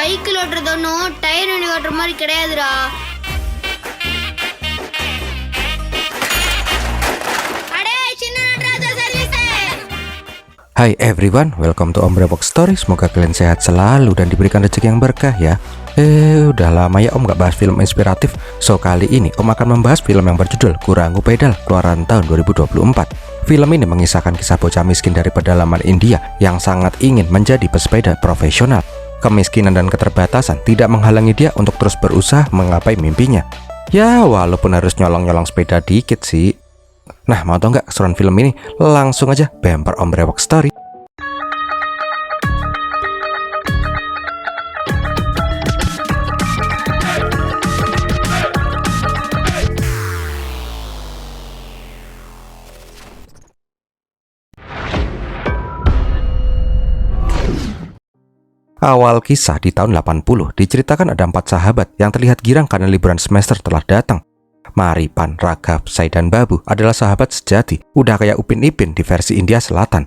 சைக்கிள் ஓட்டுறதொன்னும் டயர் வண்டி ஓட்டுற மாதிரி கிடையாதுடா. Hai everyone, welcome to Om Brewok Story. Semoga kalian sehat selalu dan diberikan rezeki yang berkah ya. Udah lama ya Om gak bahas film inspiratif. So kali ini Om akan membahas film yang berjudul Kurangu Pedal, keluaran tahun 2024. Film ini mengisahkan kisah bocah miskin dari pedalaman India yang sangat ingin menjadi pesepeda profesional. Kemiskinan dan keterbatasan tidak menghalangi dia untuk terus berusaha menggapai mimpinya. Ya walaupun harus nyolong-nyolong sepeda dikit sih. Nah, mau tau nggak keseruan film ini? Langsung aja bumper Om Brewok Story. Awal kisah di tahun 80 diceritakan ada 4 sahabat yang terlihat girang karena liburan semester telah datang. Maripan, Raghav, Sai, dan Babu adalah sahabat sejati. Udah kayak Upin Ipin di versi India Selatan.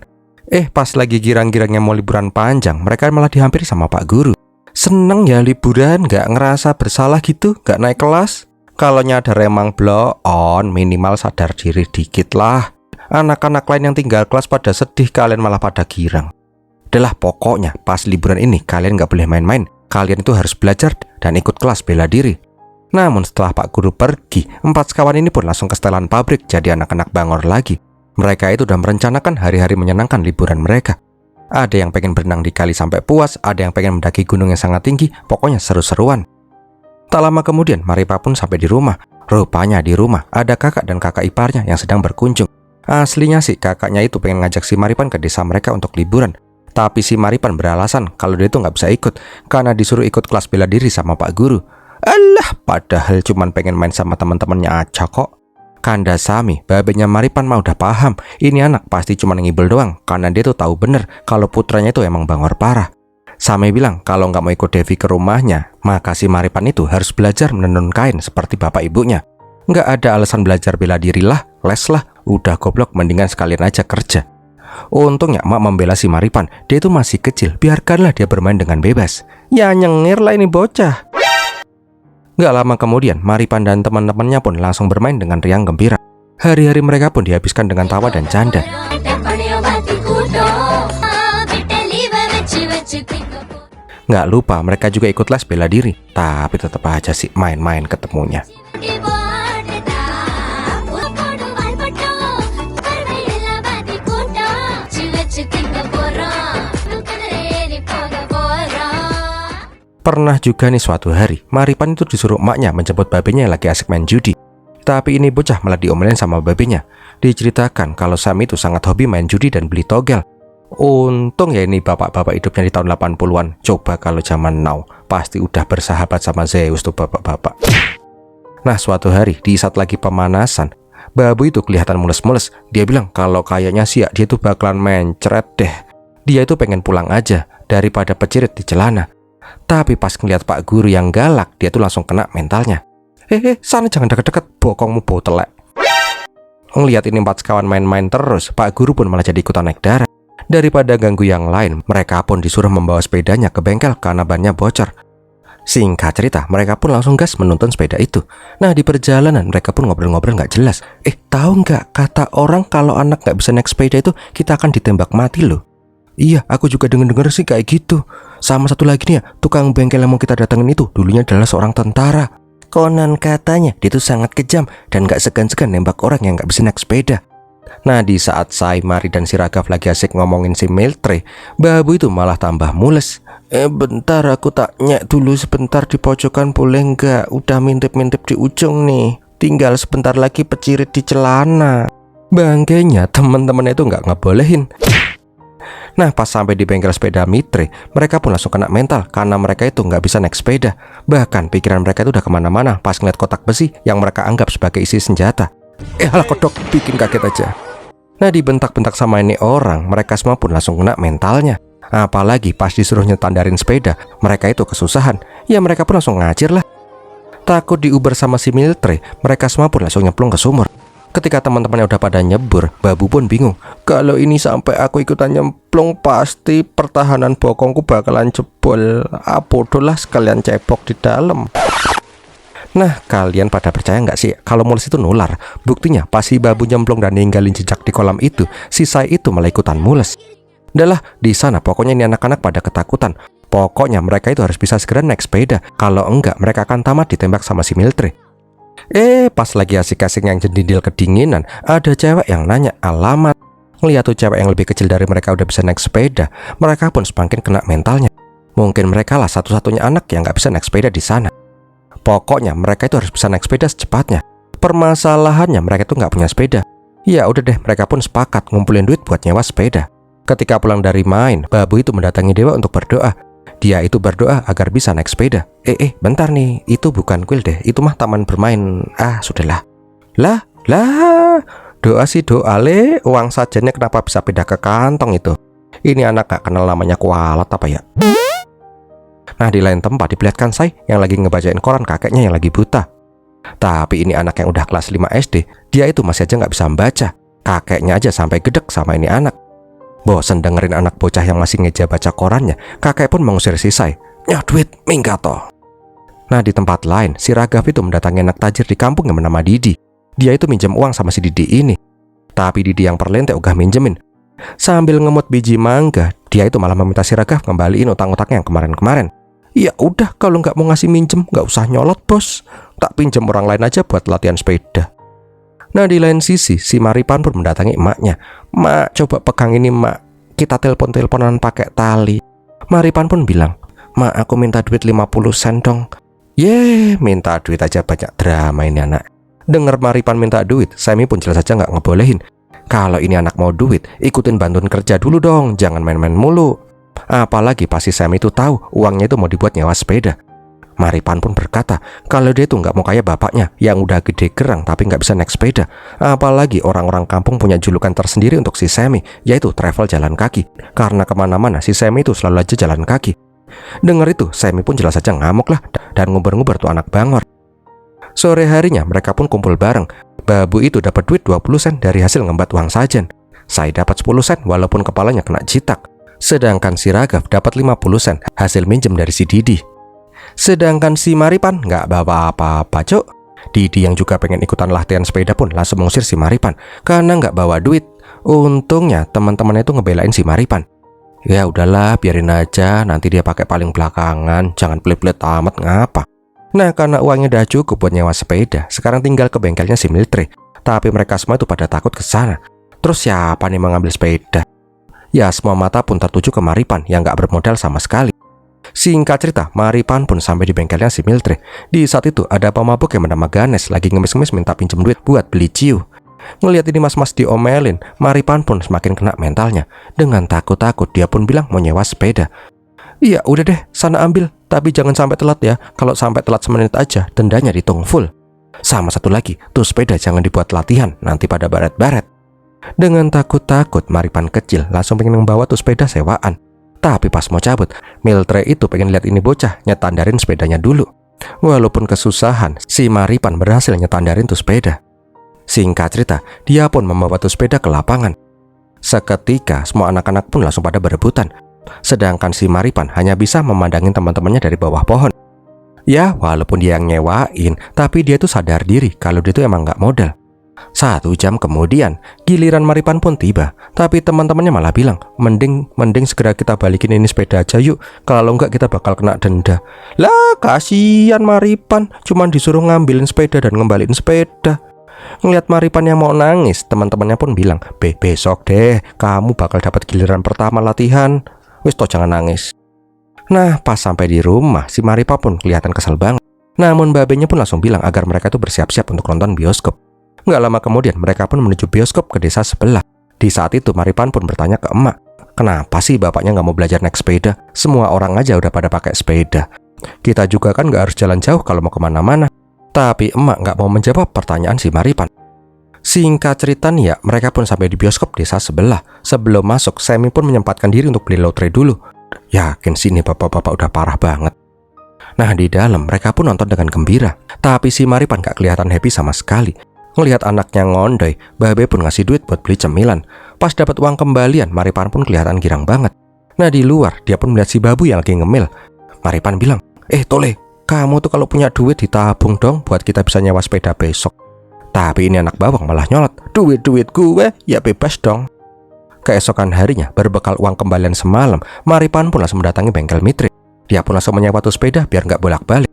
Pas lagi girang-girangnya mau liburan panjang, mereka malah dihampiri sama Pak Guru. Seneng ya liburan, gak ngerasa bersalah gitu, gak naik kelas? Kalau nyadar emang blow on, minimal sadar diri dikit lah. Anak-anak lain yang tinggal kelas pada sedih, kalian malah pada girang. Udahlah pokoknya pas liburan ini kalian gak boleh main-main. Kalian itu harus belajar dan ikut kelas bela diri. Namun setelah Pak Guru pergi, 4 sekawan ini pun langsung ke setelan pabrik jadi anak-anak bangor lagi. Mereka itu udah merencanakan hari-hari menyenangkan liburan mereka. Ada yang pengen berenang di kali sampai puas, ada yang pengen mendaki gunung yang sangat tinggi, pokoknya seru-seruan. Tak lama kemudian Maripa pun sampai di rumah. Rupanya di rumah ada kakak dan kakak iparnya yang sedang berkunjung. Aslinya sih kakaknya itu pengen ngajak si Maripan ke desa mereka untuk liburan. Tapi si Maripan beralasan kalau dia itu nggak bisa ikut karena disuruh ikut kelas bela diri sama Pak Guru. Alah, padahal cuman pengen main sama teman-temannya aja kok. Kanda Sami, babenya Maripan mah udah paham. Ini anak pasti cuma ngibel doang karena dia tuh tahu bener kalau putranya itu emang bangor parah. Sami bilang kalau nggak mau ikut Devi ke rumahnya, maka si Maripan itu harus belajar menenun kain seperti bapak ibunya. Nggak ada alasan belajar bela diri lah, les lah. Udah goblok, mendingan sekalian aja kerja. Untungnya mak membela si Maripan. Dia itu masih kecil, biarkanlah dia bermain dengan bebas. Ya nyengir lah ini bocah. Gak lama kemudian, Maripan dan teman-temannya pun langsung bermain dengan riang gembira. Hari-hari mereka pun dihabiskan dengan tawa dan canda. Gak lupa mereka juga ikut les bela diri. Tapi tetap aja sih main-main ketemunya. Pernah juga nih suatu hari, Maripan itu disuruh emaknya menjemput babenya yang lagi asik main judi. Tapi ini bocah malah diomelin sama babenya. Diceritakan kalau Sami itu sangat hobi main judi dan beli togel. Untung ya ini bapak-bapak hidupnya di tahun 80-an. Coba kalau zaman now, pasti udah bersahabat sama Zeus tuh bapak-bapak. Nah suatu hari, di saat lagi pemanasan, Babu itu kelihatan mules-mules. Dia bilang kalau kayaknya sih ya, dia tuh bakalan mencret deh. Dia itu pengen pulang aja daripada pecirit di celana. Tapi pas ngeliat Pak Guru yang galak, dia tuh langsung kena mentalnya. Sana jangan deket-deket, bokongmu bau telek. Ngeliat ini 4 sekawan main-main terus, Pak Guru pun malah jadi ikutan naik darah. Daripada ganggu yang lain, mereka pun disuruh membawa sepedanya ke bengkel karena bannya bocor. Singkat cerita, mereka pun langsung gas menuntun sepeda itu. Nah di perjalanan mereka pun ngobrol-ngobrol gak jelas. Tahu nggak kata orang kalau anak gak bisa naik sepeda itu kita akan ditembak mati loh. Iya, aku juga denger-denger sih kayak gitu. Sama satu lagi nih ya, tukang bengkel yang mau kita datengin itu dulunya adalah seorang tentara. Konon katanya dia itu sangat kejam dan gak segan-segan nembak orang yang gak bisa naik sepeda. Nah di saat Sai, Mari, dan si Raghav lagi asik ngomongin si Miltre, Babu itu malah tambah mules. Bentar aku tak nyek dulu sebentar di pojokan boleh nggak? Udah mintip-mintip di ujung nih. Tinggal sebentar lagi pecirit di celana. Bangkainya teman-teman itu nggak ngebolehin. Nah pas sampai di bengkel sepeda Mitre, mereka pun langsung kena mental karena mereka itu nggak bisa naik sepeda. Bahkan pikiran mereka itu udah kemana-mana pas ngeliat kotak besi yang mereka anggap sebagai isi senjata. Alah kodok, bikin kaget aja. Nah dibentak-bentak sama ini orang, mereka semua pun langsung kena mentalnya. Apalagi pas disuruh nyetandarin sepeda, mereka itu kesusahan. Ya mereka pun langsung ngacir lah. Takut diuber sama si Miltre, mereka semua pun langsung nyemplung ke sumur. Ketika teman-temannya udah pada nyebur, Babu pun bingung. Kalau ini sampai aku ikutan nyemplung, pasti pertahanan bokongku bakalan jebol. Bodoh lah, sekalian cepok di dalam. Nah, kalian pada percaya nggak sih kalau mules itu nular? Buktinya pas si Babu nyemplung dan ninggalin jejak di kolam itu, si Sai itu malah ikutan mules. Udahlah, di sana pokoknya ini anak-anak pada ketakutan. Pokoknya mereka itu harus bisa segera naik sepeda. Kalau enggak, mereka akan tamat ditembak sama si military. Pas lagi asik-asik yang jendindil kedinginan, ada cewek yang nanya alamat. Ngeliat tuh cewek yang lebih kecil dari mereka udah bisa naik sepeda, mereka pun semakin kena mentalnya. Mungkin mereka lah satu-satunya anak yang nggak bisa naik sepeda di sana. Pokoknya mereka itu harus bisa naik sepeda secepatnya. Permasalahannya mereka itu nggak punya sepeda. Ya udah deh, mereka pun sepakat ngumpulin duit buat nyewa sepeda. Ketika pulang dari main, Babu itu mendatangi dewa untuk berdoa. Dia itu berdoa agar bisa naik sepeda. Bentar nih, itu bukan kuil deh, itu mah taman bermain. Sudahlah. Lah, doa sih doa le, uang sajennya kenapa bisa pindah ke kantong itu? Ini anak gak kenal namanya kualat apa ya? Nah, di lain tempat diperlihatkan Sai yang lagi ngebacain koran kakeknya yang lagi buta. Tapi ini anak yang udah kelas 5 SD, dia itu masih aja gak bisa membaca. Kakeknya aja sampai gedek sama ini anak. Bosan dengerin anak bocah yang masih ngeja baca korannya, kakek pun mengusir si Sai. Nyah duit, minggat toh. Nah, di tempat lain, si Raghav itu mendatangi anak tajir di kampung yang bernama Didi. Dia itu minjem uang sama si Didi ini. Tapi Didi yang perlente ogah minjemin. Sambil ngemut biji mangga, dia itu malah meminta si Raghav ngembaliin utang-utangnya yang kemarin-kemarin. Ya udah, kalau nggak mau ngasih minjem, nggak usah nyolot bos. Tak pinjem orang lain aja buat latihan sepeda. Nah, di lain sisi, si Maripan pun mendatangi emaknya. Mak, coba pegang ini mak, kita telepon-teleponan pakai tali. Maripan pun bilang, mak aku minta duit 50 sen dong. Minta duit aja banyak drama ini anak. Dengar Maripan minta duit, Semi pun jelas aja nggak ngebolehin. Kalau ini anak mau duit, ikutin bantuin kerja dulu dong, jangan main-main mulu. Apalagi pasti Semi itu tahu uangnya itu mau dibuat nyewa sepeda. Maripan pun berkata kalau dia itu nggak mau kayak bapaknya yang udah gede gerang tapi nggak bisa naik sepeda. Apalagi orang-orang kampung punya julukan tersendiri untuk si Semi, yaitu travel jalan kaki. Karena kemana-mana si Semi itu selalu aja jalan kaki. Dengar itu, Semi pun jelas saja ngamuk lah dan nguber-nguber tuh anak bangor. Sore harinya mereka pun kumpul bareng. Babu itu dapat duit 20 sen dari hasil ngembat uang sajen. Sai dapat 10 sen walaupun kepalanya kena jitak. Sedangkan si Raghav dapat 50 sen hasil minjem dari si Didi. Sedangkan si Maripan nggak bawa apa-apa cok. Didi yang juga pengen ikutan latihan sepeda pun langsung mengusir si Maripan karena nggak bawa duit. Untungnya teman-temannya itu ngebelain si Maripan. Ya udahlah, biarin aja, nanti dia pakai paling belakangan, jangan pelit-pelit amat ngapa. Nah, karena uangnya udah cukup buat nyewa sepeda, sekarang tinggal ke bengkelnya si military. Tapi mereka semua itu pada takut ke sana. Terus siapa nih mengambil sepeda? Ya, semua mata pun tertuju ke Maripan yang nggak bermodal sama sekali. Singkat cerita, Maripan pun sampai di bengkelnya si military. Di saat itu ada pemabuk yang bernama Ganes lagi ngemis-ngemis minta pinjem duit buat beli ciu. Ngelihat ini mas-mas diomelin, Maripan pun semakin kena mentalnya. Dengan takut-takut dia pun bilang mau nyewa sepeda. Iya udah deh, sana ambil, tapi jangan sampai telat ya. Kalau sampai telat semenit aja, dendanya dihitung full. Sama satu lagi, tuh sepeda jangan dibuat latihan, nanti pada baret-baret. Dengan takut-takut, Maripan kecil langsung pengen membawa tuh sepeda sewaan. Tapi pas mau cabut, military itu pengen lihat ini bocah nyetandarin sepedanya dulu. Walaupun kesusahan, si Maripan berhasil nyetandarin tuh sepeda. Singkat cerita, dia pun membawa tuh sepeda ke lapangan. Seketika, semua anak-anak pun langsung pada berebutan. Sedangkan si Maripan hanya bisa memandangin teman-temannya dari bawah pohon. Ya, walaupun dia yang nyewain, tapi dia tuh sadar diri kalau dia tuh emang nggak modal. 1 jam kemudian, giliran Maripan pun tiba. Tapi teman-temannya malah bilang, mending segera kita balikin ini sepeda aja yuk. Kalau enggak kita bakal kena denda. Lah, kasihan Maripan, cuman disuruh ngambilin sepeda dan ngembaliin sepeda. Ngeliat Maripan yang mau nangis, teman-temannya pun bilang, besok deh, kamu bakal dapat giliran pertama latihan. Wis toh jangan nangis. Nah, pas sampai di rumah, si Maripan pun kelihatan kesel banget. Namun babenya pun langsung bilang agar mereka tuh bersiap-siap untuk nonton bioskop. Nggak lama kemudian mereka pun menuju bioskop ke desa sebelah. Di saat itu Maripan pun bertanya ke emak, kenapa sih bapaknya nggak mau belajar naik sepeda? Semua orang aja udah pada pakai sepeda. Kita juga kan nggak harus jalan jauh kalau mau kemana-mana. Tapi emak nggak mau menjawab pertanyaan si Maripan. Singkat cerita nih ya, mereka pun sampai di bioskop desa sebelah. Sebelum masuk, Semi pun menyempatkan diri untuk beli lotre dulu. Yakin sih ini bapak-bapak udah parah banget. Nah, di dalam mereka pun nonton dengan gembira. Tapi si Maripan gak kelihatan happy sama sekali. Ngelihat anaknya ngondoy, Babe pun ngasih duit buat beli cemilan. Pas dapat uang kembalian, Maripan pun kelihatan girang banget. Nah di luar, dia pun melihat si Babu yang lagi ngemil. Maripan bilang, Tole, kamu tuh kalau punya duit ditabung dong buat kita bisa nyewa sepeda besok. Tapi ini anak bawang malah nyolot, duit gue, ya bebas dong. Keesokan harinya, berbekal uang kembalian semalam, Maripan pun langsung mendatangi bengkel Mitri. Dia pun langsung menyewa tuh sepeda biar nggak bolak-balik.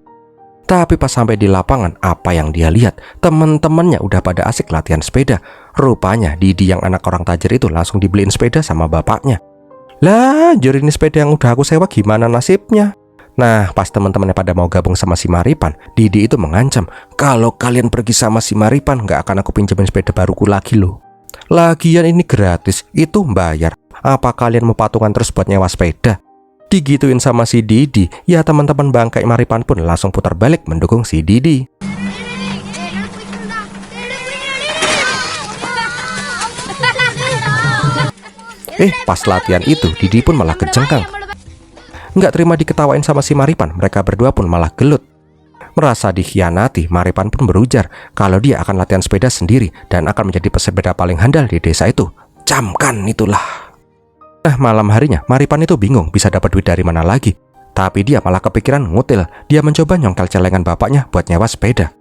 Tapi pas sampai di lapangan, apa yang dia lihat? Temen-temennya udah pada asik latihan sepeda. Rupanya Didi yang anak orang tajir itu langsung dibeliin sepeda sama bapaknya. Lah, jur ini sepeda yang udah aku sewa gimana nasibnya? Nah, pas teman-temannya pada mau gabung sama si Maripan, Didi itu mengancam, kalau kalian pergi sama si Maripan, nggak akan aku pinjemin sepeda baruku lagi loh. Lagian ini gratis, itu bayar. Apa kalian mau patungan terus buat nyewa sepeda? Digituin sama si Didi, ya teman-teman bangkai Maripan pun langsung putar balik mendukung si Didi. Pas latihan itu, Didi pun malah kejengkang. Nggak terima diketawain sama si Maripan, mereka berdua pun malah gelut. Merasa dikhianati, Maripan pun berujar kalau dia akan latihan sepeda sendiri dan akan menjadi pesepeda paling handal di desa itu. Camkan itulah. Nah, malam harinya Maripan itu bingung bisa dapat duit dari mana lagi. Tapi dia malah kepikiran ngutil. Dia mencoba nyongkel celengan bapaknya buat nyewa sepeda.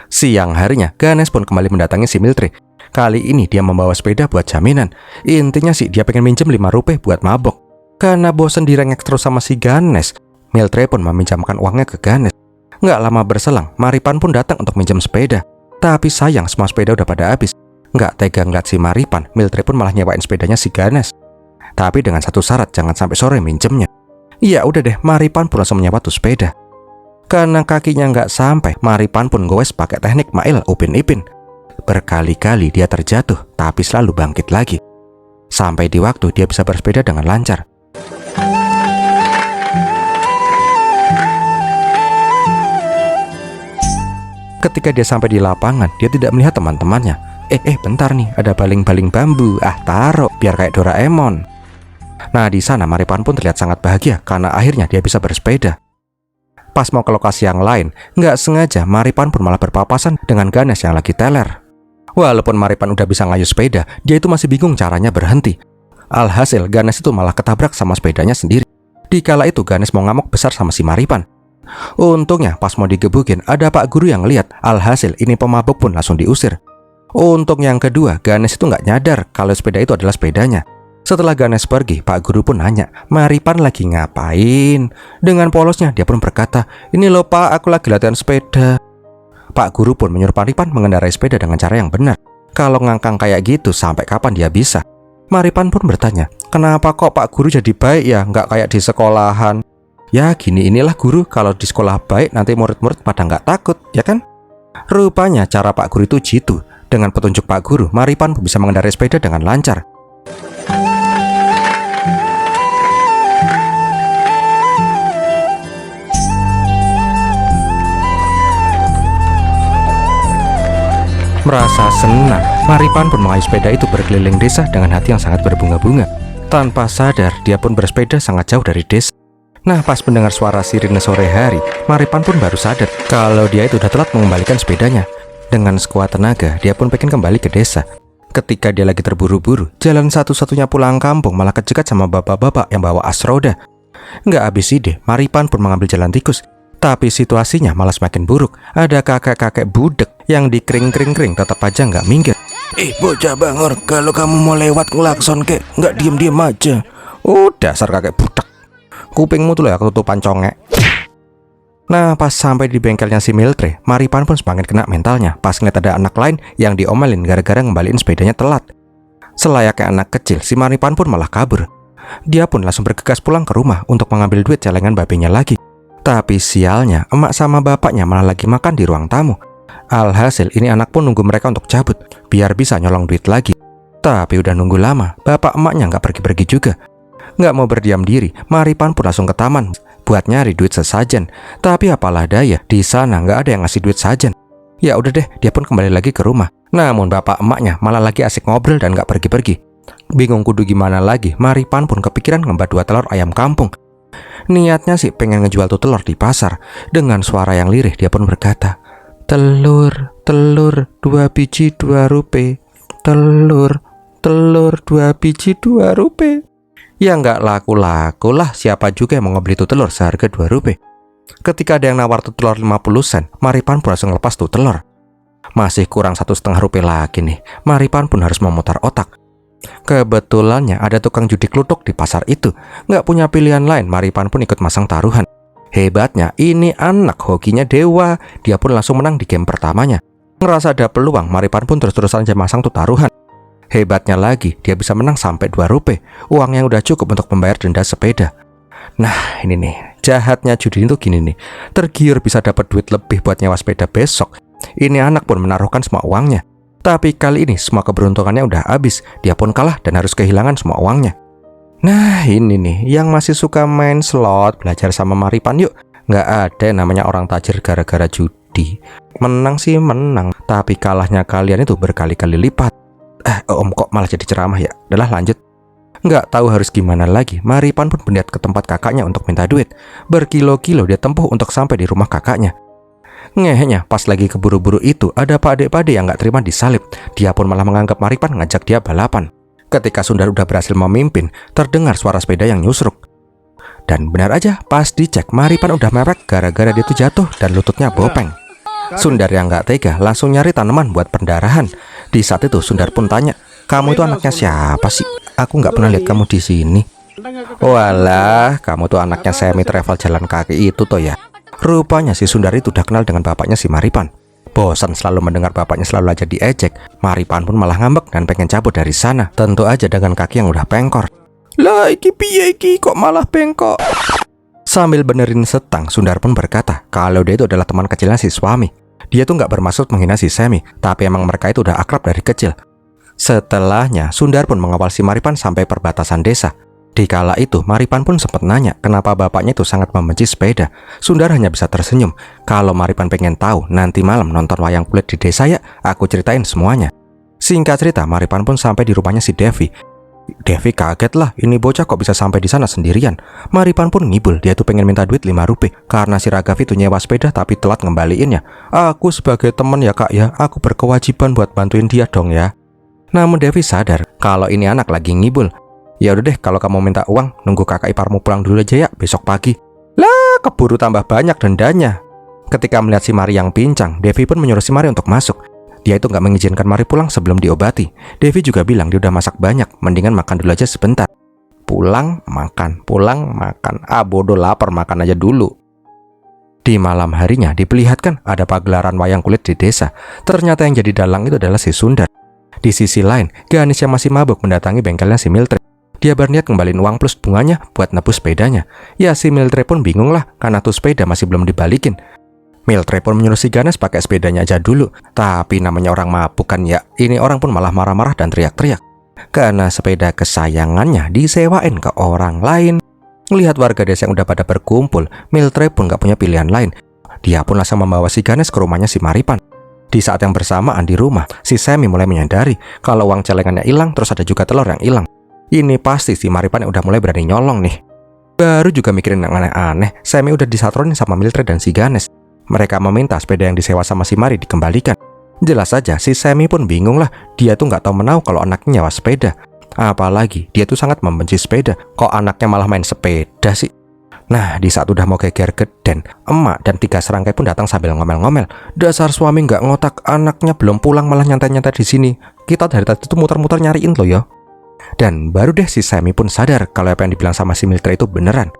Siang harinya, Ganes pun kembali mendatangi si Miltri. Kali ini dia membawa sepeda buat jaminan. Intinya sih dia pengen minjem 5 rupiah buat mabok. Karena bosen direngek terus sama si Ganes, Miltri pun meminjamkan uangnya ke Ganes. Nggak lama berselang, Maripan pun datang untuk minjem sepeda. Tapi sayang semua sepeda udah pada habis. Nggak tega ngeliat si Maripan, Miltri pun malah nyewain sepedanya si Ganes. Tapi dengan satu syarat, jangan sampai sore minjemnya. Ya udah deh, Maripan pun langsung menyewa tuh sepeda. Karena kakinya nggak sampai, Maripan pun goes pakai teknik Mail Upin Ipin. Berkali-kali dia terjatuh, tapi selalu bangkit lagi. Sampai di waktu dia bisa bersepeda dengan lancar. Ketika dia sampai di lapangan, dia tidak melihat teman-temannya. Bentar nih, ada baling-baling bambu. Taruh, biar kayak Doraemon. Nah, di sana Maripan pun terlihat sangat bahagia karena akhirnya dia bisa bersepeda. Pas mau ke lokasi yang lain, nggak sengaja Maripan pun malah berpapasan dengan Ganes yang lagi teler. Walaupun Maripan udah bisa ngayuh sepeda, dia itu masih bingung caranya berhenti. Alhasil, Ganes itu malah ketabrak sama sepedanya sendiri. Dikala itu, Ganes mau ngamuk besar sama si Maripan. Untungnya pas mau digebukin ada Pak Guru yang lihat. Alhasil ini pemabuk pun langsung diusir. Untung yang kedua, Ganes itu nggak nyadar kalau sepeda itu adalah sepedanya. Setelah Ganes pergi, Pak Guru pun nanya, Maripan lagi ngapain? Dengan polosnya dia pun berkata, ini loh Pak, aku lagi latihan sepeda. Pak Guru pun menyuruh Maripan mengendarai sepeda dengan cara yang benar. Kalau ngangkang kayak gitu sampai kapan dia bisa? Maripan pun bertanya, kenapa kok Pak Guru jadi baik ya, nggak kayak di sekolahan? Ya gini inilah guru, kalau di sekolah baik nanti murid-murid pada nggak takut, ya kan? Rupanya cara Pak Guru itu jitu. Dengan petunjuk Pak Guru, Maripan bisa mengendarai sepeda dengan lancar. Merasa senang, Maripan pun mengayuh sepeda itu berkeliling desa dengan hati yang sangat berbunga-bunga. Tanpa sadar, dia pun bersepeda sangat jauh dari desa. Nah, pas mendengar suara sirine sore hari, Maripan pun baru sadar kalau dia itu udah telat mengembalikan sepedanya. Dengan sekuat tenaga, dia pun pengen kembali ke desa. Ketika dia lagi terburu-buru, jalan satu-satunya pulang kampung malah kejegat sama bapak-bapak yang bawa as roda. Nggak habis ide, Maripan pun mengambil jalan tikus. Tapi situasinya malah semakin buruk. Ada kakek-kakek budek yang dikering-kering-kering tetap aja nggak minggir. Bocah bangor, kalau kamu mau lewat ngelakson kek, nggak diem-diem aja. Dasar kakek budek. Kupingmu tuh lah ketutupan congek. Nah, pas sampai di bengkelnya si Miltri, Maripan pun semakin kena mentalnya pas ngeliat ada anak lain yang diomelin gara-gara ngembaliin sepedanya telat. Selayaknya anak kecil, si Maripan pun malah kabur. Dia pun langsung bergegas pulang ke rumah untuk mengambil duit celengan babenya lagi. Tapi sialnya, emak sama bapaknya malah lagi makan di ruang tamu. Alhasil ini anak pun nunggu mereka untuk cabut, biar bisa nyolong duit lagi. Tapi udah nunggu lama, bapak emaknya nggak pergi-pergi juga. Nggak mau berdiam diri, Maripan pun langsung ke taman buat nyari duit sesajen. Tapi apalah daya, di sana nggak ada yang ngasih duit sajen. Ya udah deh, dia pun kembali lagi ke rumah. Namun bapak emaknya malah lagi asik ngobrol dan nggak pergi-pergi. Bingung kudu gimana lagi, Maripan pun kepikiran ngembat 2 telur ayam kampung. Niatnya sih pengen ngejual tuh telur di pasar. Dengan suara yang lirih dia pun berkata, Telur, telur, 2 biji 2 rupiah. Telur, telur, 2 biji 2 rupiah. Ya nggak laku-laku lah, siapa juga yang mau ngebeli tuh telur seharga 2 rupiah. Ketika ada yang nawar tuh telur 50 sen, Maripan pun langsung lepas tuh telur. Masih kurang 1,5 rupiah lagi nih, Maripan pun harus memutar otak. Kebetulannya ada tukang judi kluthuk di pasar itu. Nggak punya pilihan lain, Maripan pun ikut masang taruhan. Hebatnya, ini anak hokinya dewa. Dia pun langsung menang di game pertamanya. Ngerasa ada peluang, Maripan pun terus-terusan aja masang tuh taruhan. Hebatnya lagi, dia bisa menang sampai 2 rupiah. Uang yang udah cukup untuk membayar denda sepeda. Nah, ini nih, jahatnya judi itu gini nih. Tergiur bisa dapat duit lebih buat nyewa sepeda besok. Ini anak pun menaruhkan semua uangnya. Tapi kali ini semua keberuntungannya udah habis. Dia pun kalah dan harus kehilangan semua uangnya. Nah, ini nih, yang masih suka main slot, belajar sama Maripan yuk. Nggak ada yang namanya orang tajir gara-gara judi. Menang sih menang, tapi kalahnya kalian itu berkali-kali lipat. Om kok malah jadi ceramah ya? Udahlah lanjut. Nggak tahu harus gimana lagi, Maripan pun berniat ke tempat kakaknya untuk minta duit. Berkilo-kilo dia tempuh untuk sampai di rumah kakaknya. Ngehnya, pas lagi keburu-buru itu, ada pak adik-padik yang nggak terima disalib. Dia pun malah menganggap Maripan ngajak dia balapan. Ketika Sundar udah berhasil memimpin, terdengar suara sepeda yang nyusruk. Dan benar aja, pas dicek, Maripan udah mewek gara-gara dia tuh jatuh dan lututnya bopeng. Sundar yang nggak tega langsung nyari tanaman buat pendarahan. Di saat itu Sundar pun tanya, "Kamu itu anaknya siapa sih? Aku nggak pernah lihat kamu di sini." "Walah, kamu tuh anaknya semi travel jalan kaki itu toh ya." Rupanya si Sundar itu udah kenal dengan bapaknya si Maripan. Bosan selalu mendengar bapaknya selalu aja diejek, Maripan pun malah ngambek dan pengen cabut dari sana. Tentu aja dengan kaki yang udah pengkor. "Lah iki piye iki kok malah bengkok?" Sambil benerin setang, Sundar pun berkata kalau dia itu adalah teman kecilnya si suami. Dia tuh nggak bermaksud menghina si Semi, tapi emang mereka itu udah akrab dari kecil. Setelahnya, Sundar pun mengawal si Maripan sampai perbatasan desa. Di kala itu, Maripan pun sempat nanya kenapa bapaknya itu sangat membenci sepeda. Sundar hanya bisa tersenyum. Kalau Maripan pengen tahu, nanti malam nonton wayang kulit di desa ya, aku ceritain semuanya. Singkat cerita, Maripan pun sampai di rumahnya si Devi. Devi kaget lah, ini bocah kok bisa sampai di sana sendirian. Maripan pun ngibul, dia tuh pengen minta duit 5 rupiah karena si Ragavi tuh nyewa sepeda tapi telat ngembaliinnya. "Aku sebagai teman ya kak ya, aku berkewajiban buat bantuin dia dong ya." Namun Devi sadar kalau ini anak lagi ngibul. "Ya udah deh, kalau kamu minta uang, nunggu kakak iparmu pulang dulu aja ya, besok pagi." Lah, keburu tambah banyak dendanya. Ketika melihat si Mari yang pincang, Devi pun menyuruh si Mari untuk masuk. Dia itu nggak mengizinkan Mari pulang sebelum diobati. Devi juga bilang dia udah masak banyak, mendingan makan dulu aja sebentar. Pulang makan. Bodoh lapar, makan aja dulu. Di malam harinya diperlihatkan ada pagelaran wayang kulit di desa. Ternyata yang jadi dalang itu adalah si Sundar. Di sisi lain, Ganis yang masih mabuk mendatangi bengkelnya si Miltre. Dia berniat kembaliin uang plus bunganya buat nebus sepedanya. Ya si Miltre pun bingung lah karena tuh sepeda masih belum dibalikin. Miltre pun menyuruh si Ganes pakai sepedanya aja dulu. Tapi namanya orang mabuk kan ya. Ini orang pun malah marah-marah dan teriak-teriak karena sepeda kesayangannya disewain ke orang lain. Melihat warga desa yang udah pada berkumpul, Miltre pun gak punya pilihan lain. Dia pun langsung membawa si Ganes ke rumahnya si Maripan. Di saat yang bersamaan di rumah, si Semi mulai menyadari kalau uang celengannya hilang, terus ada juga telur yang hilang. Ini pasti si Maripan yang udah mulai berani nyolong nih. Baru juga mikirin yang aneh-aneh, Semi udah disatronin sama Miltre dan si Ganes. Mereka meminta sepeda yang disewa sama si Mari dikembalikan. Jelas saja si Semi pun bingung lah. Dia tuh nggak tahu menau kalau anaknya nyewa sepeda. Apalagi dia tuh sangat membenci sepeda. Kok anaknya malah main sepeda sih? Nah, di saat udah mau geger geden, emak dan 3 serangkai pun datang sambil ngomel-ngomel. "Dasar suami nggak ngotak, anaknya belum pulang malah nyantai-nyantai di sini. Kita dari tadi tuh muter-muter nyariin lo ya." Dan baru deh si Semi pun sadar kalau apa yang dibilang sama si Miltre itu beneran.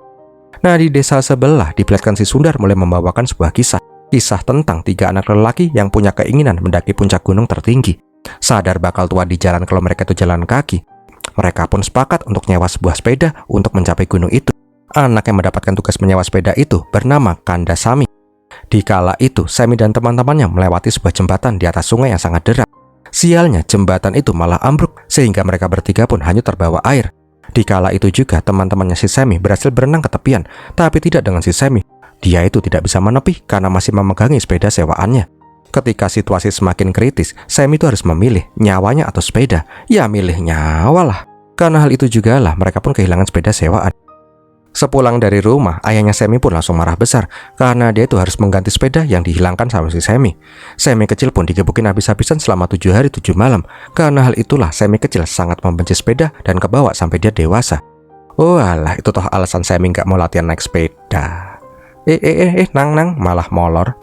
Nah, di desa sebelah diperlihatkan si Sundar mulai membawakan sebuah kisah tentang 3 anak lelaki yang punya keinginan mendaki puncak gunung tertinggi. Sadar bakal tua di jalan kalau mereka itu jalan kaki, mereka pun sepakat untuk nyewa sebuah sepeda untuk mencapai gunung itu. Anak yang mendapatkan tugas menyewa sepeda itu bernama Kandasami. Di kala itu, Semi dan teman-temannya melewati sebuah jembatan di atas sungai yang sangat deras. Sialnya, jembatan itu malah ambruk sehingga mereka bertiga pun hanyut terbawa air. Di kala itu juga teman-temannya si Semi berhasil berenang ke tepian, tapi tidak dengan si Semi. Dia itu tidak bisa menepi karena masih memegangi sepeda sewaannya. Ketika situasi semakin kritis, Semi itu harus memilih nyawanya atau sepeda. Ya milih nyawa lah. Karena hal itu juga lah mereka pun kehilangan sepeda sewaan. Sepulang dari rumah, ayahnya Semi pun langsung marah besar karena dia itu harus mengganti sepeda yang dihilangkan sama si Semi. Semi kecil pun digebukin habis-habisan selama 7 hari 7 malam. Karena hal itulah Semi kecil sangat membenci sepeda dan kebawa sampai dia dewasa. Oh alah, itu toh alasan Semi nggak mau latihan naik sepeda. Nang malah molor.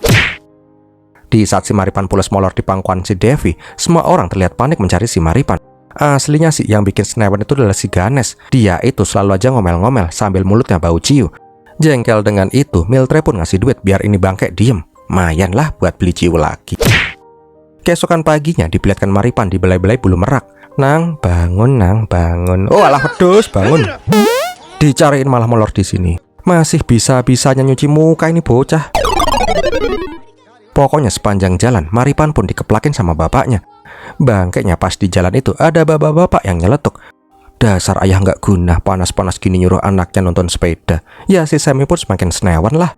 Di saat si Maripan pulas molor di pangkuan si Devi, semua orang terlihat panik mencari si Maripan. Aslinya sih yang bikin senewan itu adalah si Ganes. Dia itu selalu aja ngomel-ngomel sambil mulutnya bau ciu. Jengkel dengan itu, Miltre pun ngasih duit biar ini bangke diem. Mayan lah buat beli ciu lagi. Keesokan paginya diperlihatkan Maripan dibelai-belai bulu merak. Nang, bangun, Nang, bangun. Oh alah pedus, bangun. Dicariin malah molor di sini. Masih bisa-bisanya nyuci muka ini bocah. Pokoknya sepanjang jalan, Maripan pun dikeplakin sama bapaknya. Bangkainya pas di jalan itu ada bapak-bapak yang nyeletuk. Dasar ayah nggak guna, panas-panas gini nyuruh anaknya nonton sepeda. Ya si Semi pun semakin senewan lah.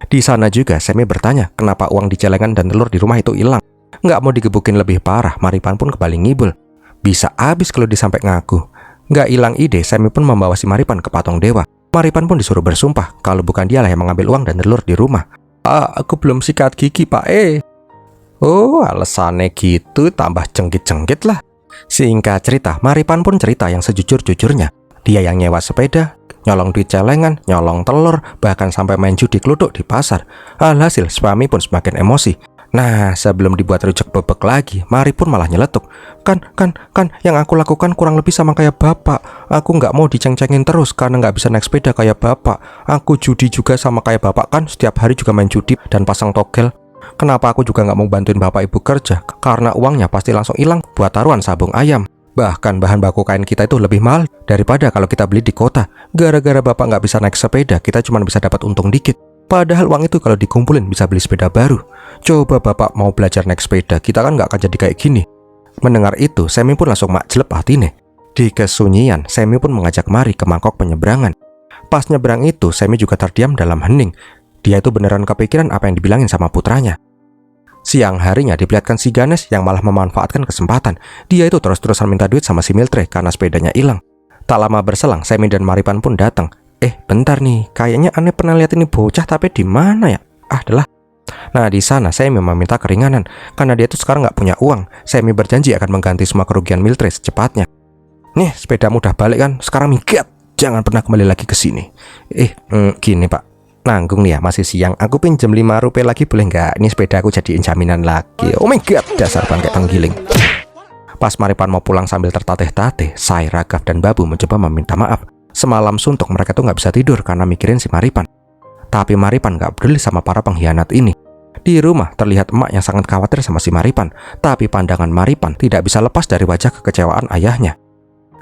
Di sana juga Semi bertanya kenapa uang di celengan dan telur di rumah itu hilang. Nggak mau digebukin lebih parah, Maripan pun kembali ngibul. Bisa habis kalau disampai ngaku. Nggak hilang ide, Semi pun membawa si Maripan ke patung dewa. Maripan pun disuruh bersumpah kalau bukan dialah yang mengambil uang dan telur di rumah. Aku belum sikat gigi pak Oh, alasannya gitu, tambah cengkit-cengkit lah. Singkat cerita, Maripan pun cerita yang sejujur-jujurnya. Dia yang nyewa sepeda, nyolong duit celengan, nyolong telur, bahkan sampai main judi kluduk di pasar. Alhasil, suami pun semakin emosi. Nah, sebelum dibuat rujak bebek lagi, Mari pun malah nyeletuk. Kan, yang aku lakukan kurang lebih sama kayak bapak. Aku nggak mau diceng-cengin terus karena nggak bisa naik sepeda kayak bapak. Aku judi juga sama kayak bapak kan, setiap hari juga main judi dan pasang togel. Kenapa aku juga nggak mau bantuin bapak ibu kerja? Karena uangnya pasti langsung hilang buat taruhan sabung ayam. Bahkan bahan baku kain kita itu lebih mahal daripada kalau kita beli di kota. Gara-gara bapak nggak bisa naik sepeda, kita cuma bisa dapat untung dikit. Padahal uang itu kalau dikumpulin bisa beli sepeda baru. Coba bapak mau belajar naik sepeda, kita kan nggak akan jadi kayak gini. Mendengar itu, Semi pun langsung makjelep hatine. Di kesunyian, Semi pun mengajak Mari ke mangkok penyeberangan. Pas nyebrang itu, Semi juga terdiam dalam hening. Dia itu beneran kepikiran apa yang dibilangin sama putranya. Siang harinya diperlihatkan si Ganes yang malah memanfaatkan kesempatan. Dia itu terus-terusan minta duit sama si Miltre karena sepedanya hilang. Tak lama berselang, Semi dan Maripan pun datang. Bentar nih, kayaknya aneh pernah lihat ini bocah tapi di mana ya? Adalah. Nah di sana Semi meminta keringanan karena dia tuh sekarang nggak punya uang. Semi berjanji akan mengganti semua kerugian Miltre secepatnya. Nih sepedamu udah balik kan? Sekarang minggat, jangan pernah kembali lagi ke sini. Gini pak. Nanggung nih ya, masih siang. Aku pinjem 5 rupiah lagi boleh nggak? Ini sepeda aku jadiin jaminan lagi. Oh my god, dasar bangke tenggiling. Pas Maripan mau pulang sambil tertateh-tateh, Sai, Raghav, dan Babu mencoba meminta maaf. Semalam suntuk mereka tuh nggak bisa tidur karena mikirin si Maripan. Tapi Maripan nggak peduli sama para pengkhianat ini. Di rumah terlihat emak yang sangat khawatir sama si Maripan. Tapi pandangan Maripan tidak bisa lepas dari wajah kekecewaan ayahnya.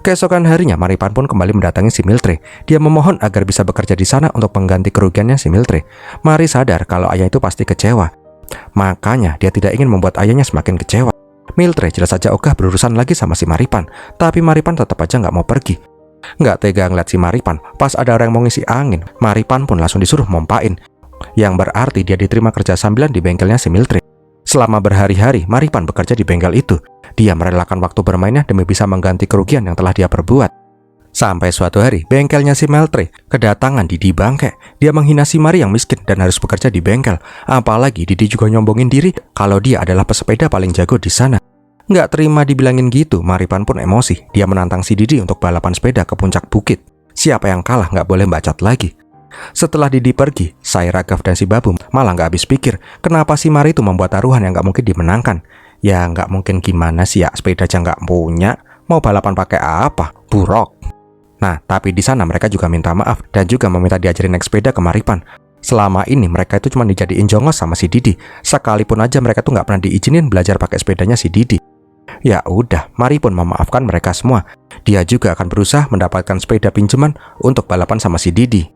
Keesokan harinya, Maripan pun kembali mendatangi si Miltre. Dia memohon agar bisa bekerja di sana untuk mengganti kerugiannya si Miltre. Mari sadar kalau ayah itu pasti kecewa. Makanya dia tidak ingin membuat ayahnya semakin kecewa. Miltre jelas saja ogah berurusan lagi sama si Maripan. Tapi Maripan tetap aja nggak mau pergi. Nggak tega ngeliat si Maripan. Pas ada orang yang mau ngisi angin, Maripan pun langsung disuruh mompain. Yang berarti dia diterima kerja sambilan di bengkelnya si Miltre. Selama berhari-hari, Maripan bekerja di bengkel itu. Dia merelakan waktu bermainnya demi bisa mengganti kerugian yang telah dia perbuat. Sampai suatu hari, bengkelnya si Miltre kedatangan Didi bangke. Dia menghina si Mari yang miskin dan harus bekerja di bengkel. Apalagi Didi juga nyombongin diri kalau dia adalah pesepeda paling jago di sana. Nggak terima dibilangin gitu, Maripan pun emosi. Dia menantang si Didi untuk balapan sepeda ke puncak bukit. Siapa yang kalah nggak boleh bacot lagi. Setelah Didi pergi, Sai, Raghav, dan si Babu malah nggak habis pikir kenapa si Mari itu membuat taruhan yang nggak mungkin dimenangkan. Ya nggak mungkin gimana sih ya, sepeda aja nggak punya, mau balapan pakai apa? Buruk. Nah, tapi di sana mereka juga minta maaf dan juga meminta diajarin naik sepeda ke Maripan. Selama ini mereka itu cuma dijadiin jongos sama si Didi. Sekalipun aja mereka tuh nggak pernah diizinin belajar pakai sepedanya si Didi. Ya udah, Mari pun memaafkan mereka semua. Dia juga akan berusaha mendapatkan sepeda pinjaman untuk balapan sama si Didi.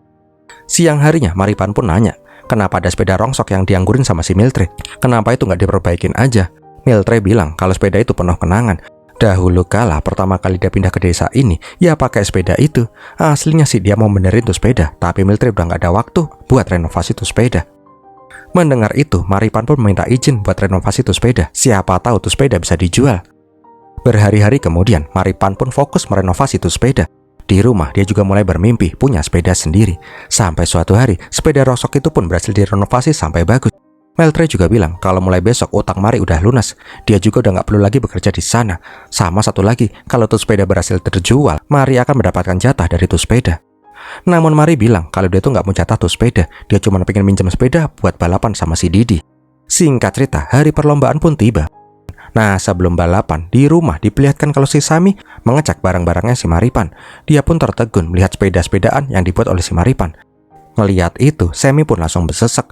Siang harinya, Maripan pun nanya, kenapa ada sepeda rongsok yang dianggurin sama si Miltre? Kenapa itu nggak diperbaikin aja? Miltre bilang kalau sepeda itu penuh kenangan. Dahulu kala pertama kali dia pindah ke desa ini, ya pakai sepeda itu. Aslinya sih dia mau benerin tuh sepeda, tapi Miltre udah nggak ada waktu buat renovasi tuh sepeda. Mendengar itu, Maripan pun meminta izin buat renovasi tuh sepeda. Siapa tahu tuh sepeda bisa dijual. Berhari-hari kemudian, Maripan pun fokus merenovasi tuh sepeda. Di rumah dia juga mulai bermimpi punya sepeda sendiri. Sampai suatu hari sepeda roksok itu pun berhasil direnovasi sampai bagus. Meltre juga bilang kalau mulai besok utang Mari udah lunas. Dia juga udah nggak perlu lagi bekerja di sana. Sama satu lagi, kalau tuh sepeda berhasil terjual, Mari akan mendapatkan jatah dari tuh sepeda. Namun Mari bilang kalau dia tuh nggak mau jatah tuh sepeda. Dia cuma pengen minjem sepeda buat balapan sama si Didi. Singkat cerita, hari perlombaan pun tiba. Nah, sebelum balapan, di rumah diperlihatkan kalau si Sami mengecek barang-barangnya si Maripan. Dia pun tertegun melihat sepeda-sepedaan yang dibuat oleh si Maripan. Ngelihat itu, Sami pun langsung bersesek.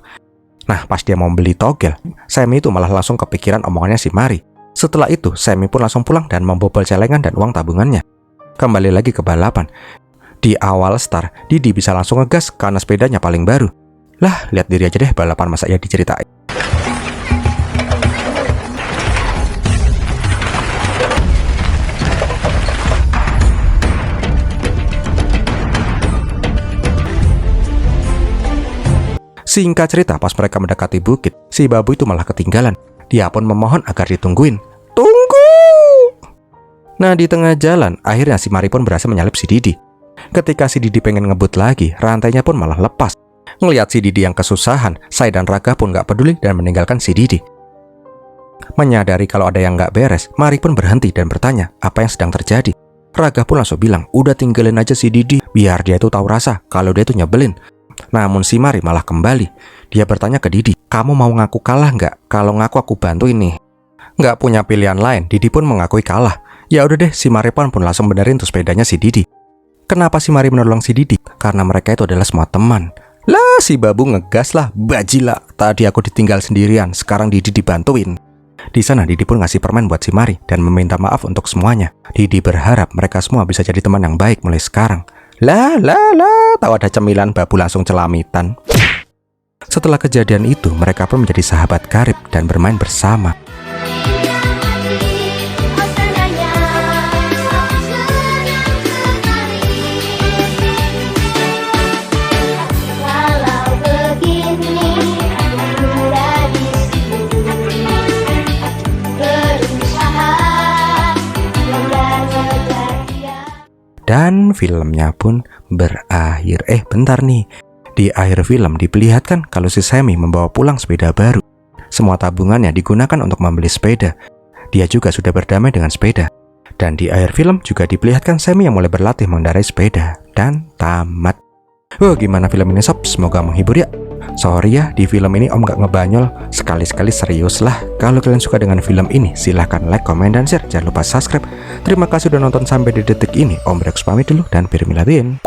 Nah, pas dia mau beli togel, Sami itu malah langsung kepikiran omongannya si Mari. Setelah itu, Sami pun langsung pulang dan membobol celengan dan uang tabungannya. Kembali lagi ke balapan. Di awal start, Didi bisa langsung ngegas karena sepedanya paling baru. Lah, lihat diri aja deh balapan masa ya diceritain. Singkat cerita, pas mereka mendekati bukit, si babu itu malah ketinggalan. Dia pun memohon agar ditungguin. Tunggu! Nah, di tengah jalan, akhirnya si Mari pun berhasil menyalip si Didi. Ketika si Didi pengen ngebut lagi, rantainya pun malah lepas. Ngelihat si Didi yang kesusahan, Sai dan Raga pun gak peduli dan meninggalkan si Didi. Menyadari kalau ada yang gak beres, Mari pun berhenti dan bertanya apa yang sedang terjadi. Raga pun langsung bilang, udah tinggalin aja si Didi, biar dia itu tahu rasa kalau dia itu nyebelin. Namun si Mari malah kembali. Dia bertanya ke Didi, kamu mau ngaku kalah nggak? Kalau ngaku aku bantuin nih. Nggak punya pilihan lain, Didi pun mengakui kalah. Ya udah deh, si Maripan pun langsung benerin tuh sepedanya si Didi. Kenapa si Mari menolong si Didi? Karena mereka itu adalah semua teman. Lah, si babu ngegas lah, bajila. Tadi aku ditinggal sendirian, sekarang Didi dibantuin. Di sana Didi pun ngasih permen buat si Mari dan meminta maaf untuk semuanya. Didi berharap mereka semua bisa jadi teman yang baik mulai sekarang. Lah, tahu ada cemilan babu langsung celamitan. Setelah kejadian itu, mereka pun menjadi sahabat karib dan bermain bersama. Dan filmnya pun berakhir. Bentar nih. Di akhir film diperlihatkan kalau si Sami membawa pulang sepeda baru. Semua tabungannya digunakan untuk membeli sepeda. Dia juga sudah berdamai dengan sepeda. Dan di akhir film juga diperlihatkan Sami yang mulai berlatih mengendarai sepeda. Dan tamat. Gimana film ini sob? Semoga menghibur ya. Sorry ya, di film ini Om gak ngebanyol. Sekali-sekali serius lah. Kalau kalian suka dengan film ini, silahkan like, komen, dan share. Jangan lupa subscribe. Terima kasih sudah nonton sampai di detik ini. Om Rex pamit dulu dan Firmiladin.